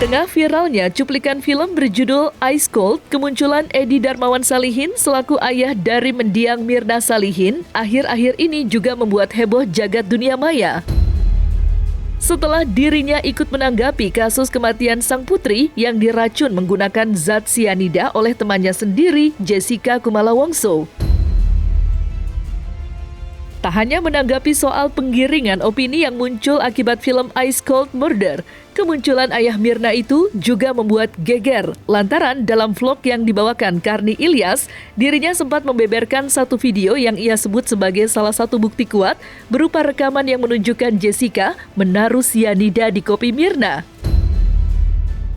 tengah viralnya cuplikan film berjudul Ice Cold, kemunculan Edi Darmawan Salihin selaku ayah dari mendiang Mirna Salihin akhir-akhir ini juga membuat heboh jagat dunia maya. Setelah dirinya ikut menanggapi kasus kematian sang putri yang diracun menggunakan zat sianida oleh temannya sendiri, Jessica Kumala Wongso. Tak hanya menanggapi soal penggiringan opini yang muncul akibat film Ice Cold Murder, kemunculan ayah Mirna itu juga membuat geger lantaran dalam vlog yang dibawakan Karni Ilyas, dirinya sempat membeberkan satu video yang ia sebut sebagai salah satu bukti kuat berupa rekaman yang menunjukkan Jessica menaruh sianida di kopi Mirna.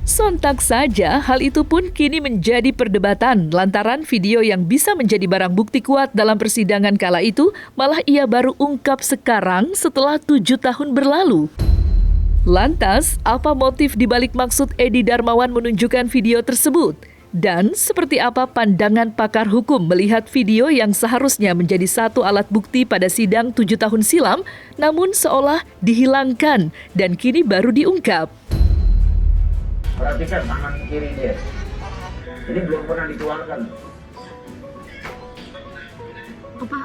Sontak saja, hal itu pun kini menjadi perdebatan lantaran video yang bisa menjadi barang bukti kuat dalam persidangan kala itu malah ia baru ungkap sekarang setelah 7 tahun berlalu. Lantas, apa motif dibalik maksud Edi Darmawan menunjukkan video tersebut? Dan seperti apa pandangan pakar hukum melihat video yang seharusnya menjadi satu alat bukti pada sidang 7 tahun silam, namun seolah dihilangkan dan kini baru diungkap? Perhatikan tangan kiri dia. Ini belum pernah dikeluarkan. Apa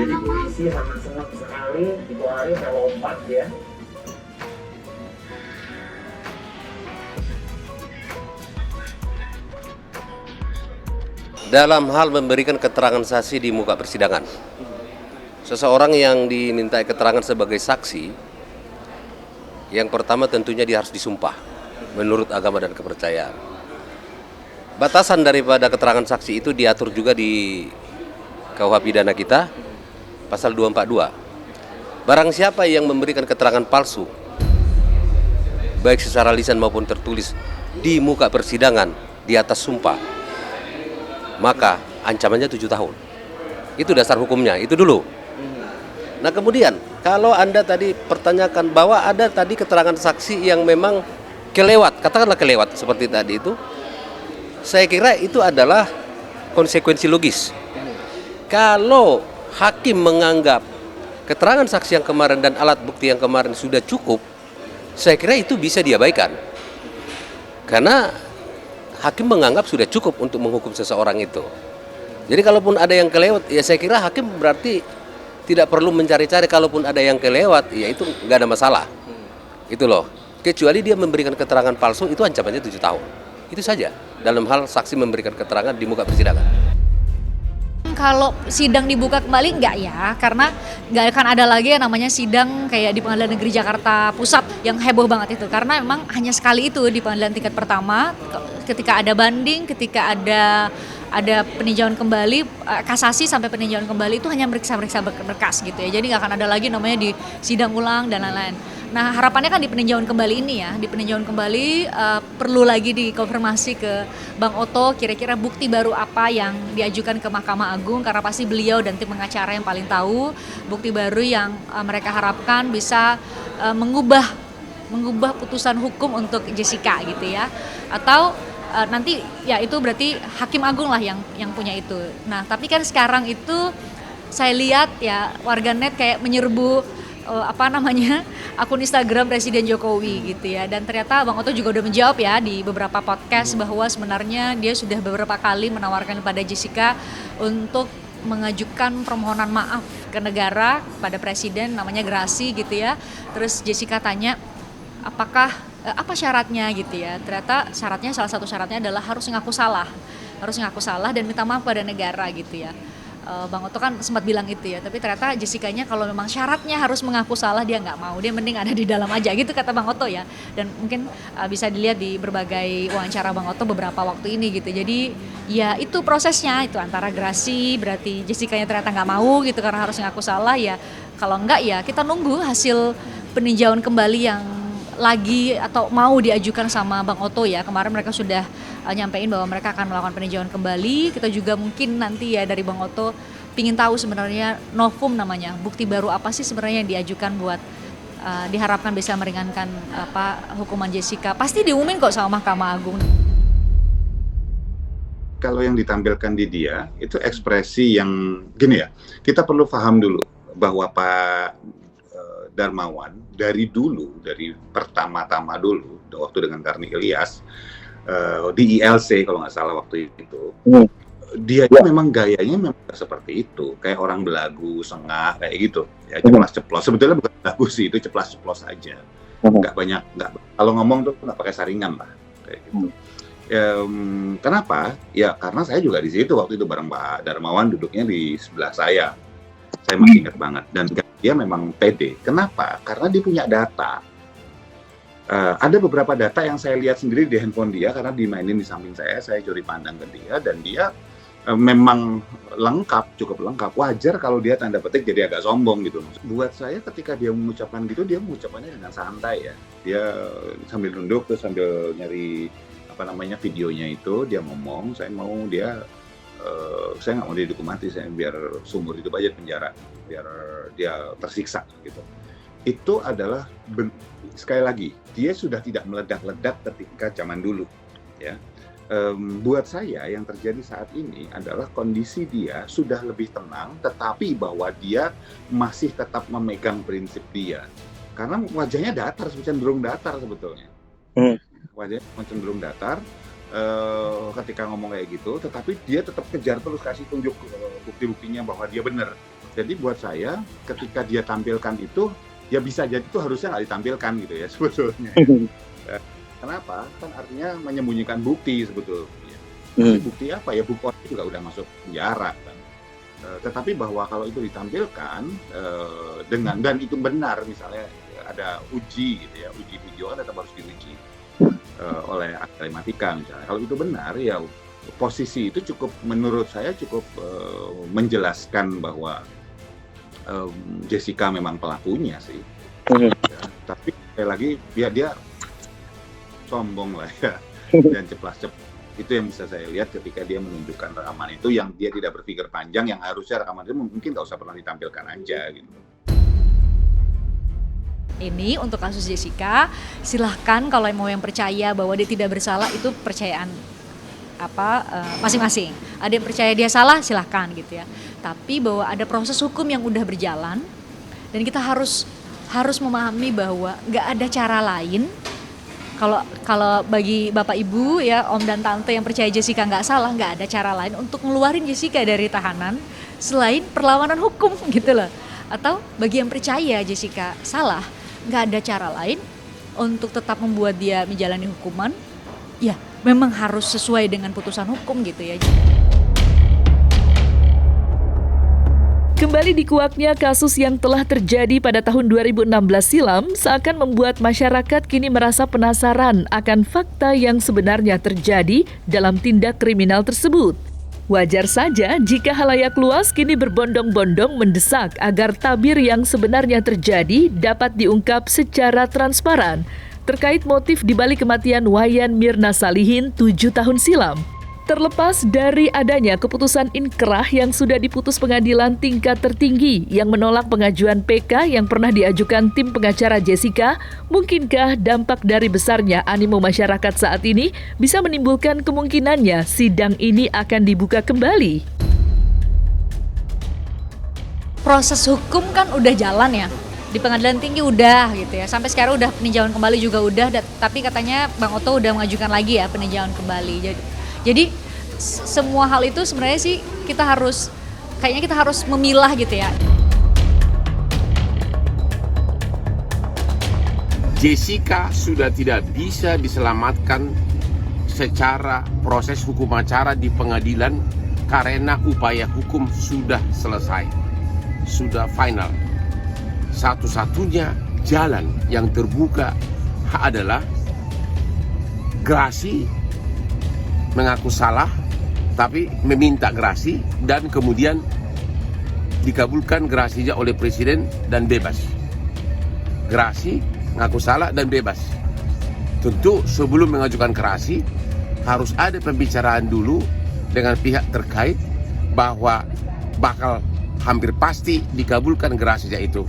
Jadi polisi sangat senang sekali itu hari saya lompat ya. Dalam hal memberikan keterangan saksi di muka persidangan, seseorang yang diminta keterangan sebagai saksi, yang pertama tentunya dia harus disumpah menurut agama dan kepercayaan. Batasan daripada keterangan saksi itu diatur juga di KUH pidana kita, pasal 242. Barang siapa yang memberikan keterangan palsu, baik secara lisan maupun tertulis, di muka persidangan, di atas sumpah, maka ancamannya 7 tahun. Itu dasar hukumnya, itu dulu. Nah kemudian, kalau Anda tadi pertanyakan bahwa ada tadi keterangan saksi yang memang kelewat, katakanlah kelewat seperti tadi itu, saya kira itu adalah konsekuensi logis. Kalau hakim menganggap keterangan saksi yang kemarin dan alat bukti yang kemarin sudah cukup, saya kira itu bisa diabaikan. Karena hakim menganggap sudah cukup untuk menghukum seseorang itu. Jadi kalaupun ada yang kelewat, ya saya kira hakim berarti tidak perlu mencari-cari. Kalaupun ada yang kelewat, ya itu nggak ada masalah. Itu loh. Kecuali dia memberikan keterangan palsu, itu ancamannya 7 tahun. Itu saja dalam hal saksi memberikan keterangan di muka persidangan. Kalau sidang dibuka kembali enggak ya, karena nggak akan ada lagi yang namanya sidang kayak di Pengadilan Negeri Jakarta Pusat yang heboh banget itu, karena memang hanya sekali itu di pengadilan tingkat pertama, ketika ada banding, ketika ada peninjauan kembali, kasasi sampai peninjauan kembali itu hanya meriksa berkas gitu ya, jadi nggak akan ada lagi namanya di sidang ulang dan lain-lain. Nah harapannya kan di peninjauan kembali ini ya, di peninjauan kembali perlu lagi dikonfirmasi ke Bang Oto kira-kira bukti baru apa yang diajukan ke Mahkamah Agung, karena pasti beliau dan tim pengacara yang paling tahu bukti baru yang mereka harapkan bisa mengubah putusan hukum untuk Jessica gitu ya, atau nanti ya itu berarti Hakim Agung lah yang punya itu. Nah tapi kan sekarang itu saya lihat ya warganet kayak menyerbu akun Instagram Presiden Jokowi gitu ya, dan ternyata Bang Oto juga udah menjawab ya di beberapa podcast bahwa sebenarnya dia sudah beberapa kali menawarkan kepada Jessica untuk mengajukan permohonan maaf ke negara pada Presiden, namanya gerasi gitu ya. Terus Jessica tanya apakah apa syaratnya gitu ya, ternyata salah satu syaratnya adalah harus ngaku salah dan minta maaf pada negara gitu ya. Bang Oto kan sempat bilang itu ya, tapi ternyata Jessica-nya kalau memang syaratnya harus mengaku salah dia nggak mau, dia mending ada di dalam aja gitu kata Bang Oto ya. Dan mungkin bisa dilihat di berbagai wawancara Bang Oto beberapa waktu ini gitu. Jadi ya itu prosesnya, itu antara gerasi berarti Jessica-nya ternyata nggak mau gitu karena harus ngaku salah ya. Kalau enggak ya kita nunggu hasil peninjauan kembali yang lagi atau mau diajukan sama Bang Oto ya. Kemarin mereka sudah nyampein bahwa mereka akan melakukan peninjauan kembali. Kita juga mungkin nanti ya dari Bang Oto pingin tahu sebenarnya novum namanya, bukti baru apa sih sebenarnya yang diajukan buat diharapkan bisa meringankan hukuman Jessica. Pasti diumumin kok sama Mahkamah Agung. Kalau yang ditampilkan di dia itu ekspresi yang gini ya, kita perlu paham dulu bahwa Pak Darmawan dari dulu, dari pertama-tama dulu waktu dengan Karni Ilyas di ILC kalau nggak salah waktu itu, dia memang gayanya memang seperti itu, kayak orang belagu, sengah, kayak gitu, ya ceplas-ceplos. Sebetulnya bukan belagu sih, itu ceplas-ceplos aja. Nggak banyak, kalau ngomong tuh nggak pakai saringan lah, kayak gitu. Kenapa? Ya karena saya juga di situ waktu itu bareng Pak Darmawan, duduknya di sebelah saya masih ingat banget. Dan dia memang pede. Kenapa? Karena dia punya data. Ada beberapa data yang saya lihat sendiri di handphone dia karena dimainin di samping saya curi pandang ke dia, dan dia memang lengkap, cukup lengkap. Wajar kalau dia tanda petik jadi agak sombong gitu. Buat saya ketika dia mengucapkan gitu, dia mengucapkannya dengan santai ya. Dia sambil nunduk terus sambil nyari videonya itu, dia ngomong, saya nggak mau dia dihukum mati, saya biar seumur hidup aja penjara, biar dia tersiksa gitu. Itu adalah sekali lagi, dia sudah tidak meledak-ledak ketika zaman dulu ya. Buat saya yang terjadi saat ini adalah kondisi dia sudah lebih tenang, tetapi bahwa dia masih tetap memegang prinsip dia. Karena wajahnya datar, cenderung datar sebetulnya. Wajahnya cenderung datar ketika ngomong kayak gitu, tetapi dia tetap kejar terus, kasih tunjuk bukti-buktinya bahwa dia benar. Jadi buat saya ketika dia tampilkan itu, ya bisa jadi itu harusnya nggak ditampilkan gitu ya sebetulnya. Kenapa? Kan artinya menyembunyikan bukti sebetulnya. Bukti apa ya? Bukti juga udah masuk penjara kan. Tetapi bahwa kalau itu ditampilkan dan itu benar, misalnya ada uji gitu ya, uji video kan tetap harus diuji oleh telematika misalnya. Kalau itu benar ya posisi itu cukup, menurut saya cukup menjelaskan bahwa Jessica memang pelakunya sih. Ya, tapi sekali lagi dia sombong lah ya, dan ceplas-ceplos. Itu yang bisa saya lihat ketika dia menunjukkan rekaman itu, yang dia tidak berpikir panjang, yang harusnya rekaman itu mungkin nggak usah pernah ditampilkan aja gitu. Ini untuk kasus Jessica, silahkan kalau mau yang percaya bahwa dia tidak bersalah, itu percayaan masing-masing. Ada yang percaya dia salah, silahkan gitu ya. Tapi bahwa ada proses hukum yang udah berjalan, dan kita harus memahami bahwa nggak ada cara lain. Kalau bagi Bapak Ibu ya, Om dan Tante yang percaya Jessica nggak salah, nggak ada cara lain untuk ngeluarin Jessica dari tahanan selain perlawanan hukum gitu loh. Atau bagi yang percaya Jessica salah, nggak ada cara lain untuk tetap membuat dia menjalani hukuman, ya memang harus sesuai dengan putusan hukum gitu ya. Kembali dikuaknya kasus yang telah terjadi pada tahun 2016 silam seakan membuat masyarakat kini merasa penasaran akan fakta yang sebenarnya terjadi dalam tindak kriminal tersebut. Wajar saja jika halayak luas kini berbondong-bondong mendesak agar tabir yang sebenarnya terjadi dapat diungkap secara transparan terkait motif dibalik kematian Wayan Mirna Salihin 7 tahun silam. Terlepas dari adanya keputusan inkrah yang sudah diputus pengadilan tingkat tertinggi yang menolak pengajuan PK yang pernah diajukan tim pengacara Jessica, mungkinkah dampak dari besarnya animo masyarakat saat ini bisa menimbulkan kemungkinannya sidang ini akan dibuka kembali? Proses hukum kan udah jalan ya, di pengadilan tinggi udah gitu ya, sampai sekarang udah peninjauan kembali juga udah, tapi katanya Bang Otto udah mengajukan lagi ya peninjauan kembali. Jadi semua hal itu sebenarnya sih kita harus memilah gitu ya. Jessica sudah tidak bisa diselamatkan secara proses hukum acara di pengadilan karena upaya hukum sudah selesai, sudah final. Satu-satunya jalan yang terbuka adalah gerasi mengaku salah, tapi meminta gerasi dan kemudian dikabulkan gerasinya oleh presiden dan bebas. Gerasi, mengaku salah dan bebas. Tentu sebelum mengajukan gerasi harus ada pembicaraan dulu dengan pihak terkait bahwa bakal hampir pasti dikabulkan gerasinya itu.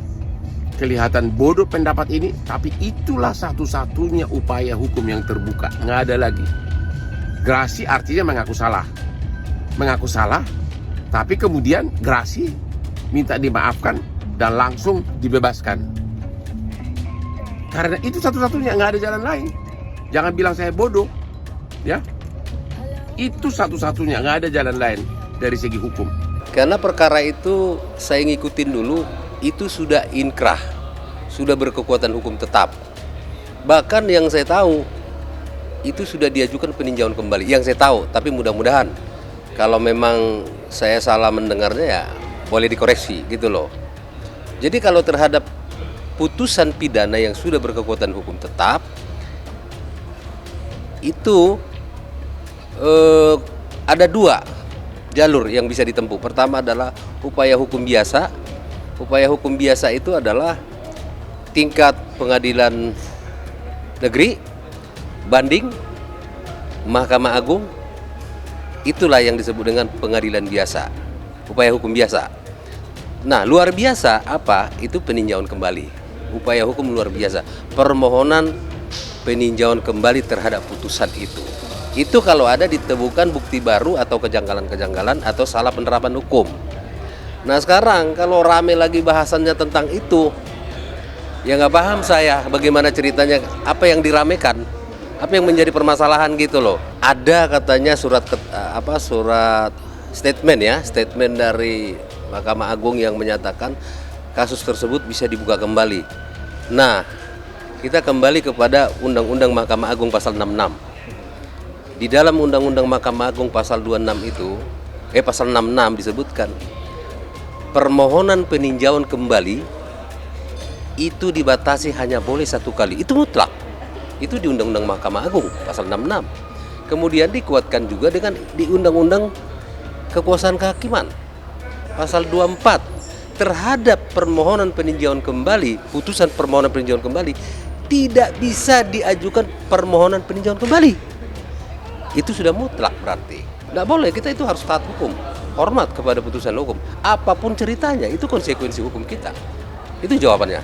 Kelihatan bodoh pendapat ini, tapi itulah satu-satunya upaya hukum yang terbuka, nggak ada lagi. Gerasi artinya mengaku salah, tapi kemudian gerasi minta dimaafkan dan langsung dibebaskan. Karena itu satu-satunya, nggak ada jalan lain. Jangan bilang saya bodoh, ya. Itu satu-satunya, nggak ada jalan lain dari segi hukum. Karena perkara itu saya ngikutin dulu, itu sudah inkrah, sudah berkekuatan hukum tetap. Bahkan yang saya tahu, itu sudah diajukan peninjauan kembali. Yang saya tahu, tapi mudah-mudahan kalau memang saya salah mendengarnya ya boleh dikoreksi gitu loh. Jadi kalau terhadap putusan pidana yang sudah berkekuatan hukum tetap, itu ada dua jalur yang bisa ditempuh. Pertama adalah upaya hukum biasa. Upaya hukum biasa itu adalah tingkat pengadilan negeri, banding, Mahkamah Agung. Itulah yang disebut dengan pengadilan biasa, upaya hukum biasa. Nah, luar biasa apa? Itu peninjauan kembali. Upaya hukum luar biasa, permohonan peninjauan kembali terhadap putusan itu. Itu kalau ada ditemukan bukti baru atau kejanggalan-kejanggalan atau salah penerapan hukum. Nah sekarang kalau rame lagi bahasannya tentang itu, ya nggak paham saya bagaimana ceritanya, apa yang diramekan, apa yang menjadi permasalahan gitu loh. Ada katanya surat statement dari Mahkamah Agung yang menyatakan kasus tersebut bisa dibuka kembali. Nah, kita kembali kepada Undang-Undang Mahkamah Agung pasal 66. Di dalam Undang-Undang Mahkamah Agung pasal 26 itu, pasal 66 disebutkan permohonan peninjauan kembali itu dibatasi hanya boleh 1 kali. Itu mutlak. Itu di Undang-Undang Mahkamah Agung pasal 66. Kemudian dikuatkan juga dengan di Undang-Undang Kekuasaan Kehakiman pasal 24. Terhadap permohonan peninjauan kembali, putusan permohonan peninjauan kembali tidak bisa diajukan permohonan peninjauan kembali. Itu sudah mutlak berarti. Tidak boleh, kita itu harus taat hukum, hormat kepada putusan hukum. Apapun ceritanya, itu konsekuensi hukum kita. Itu jawabannya.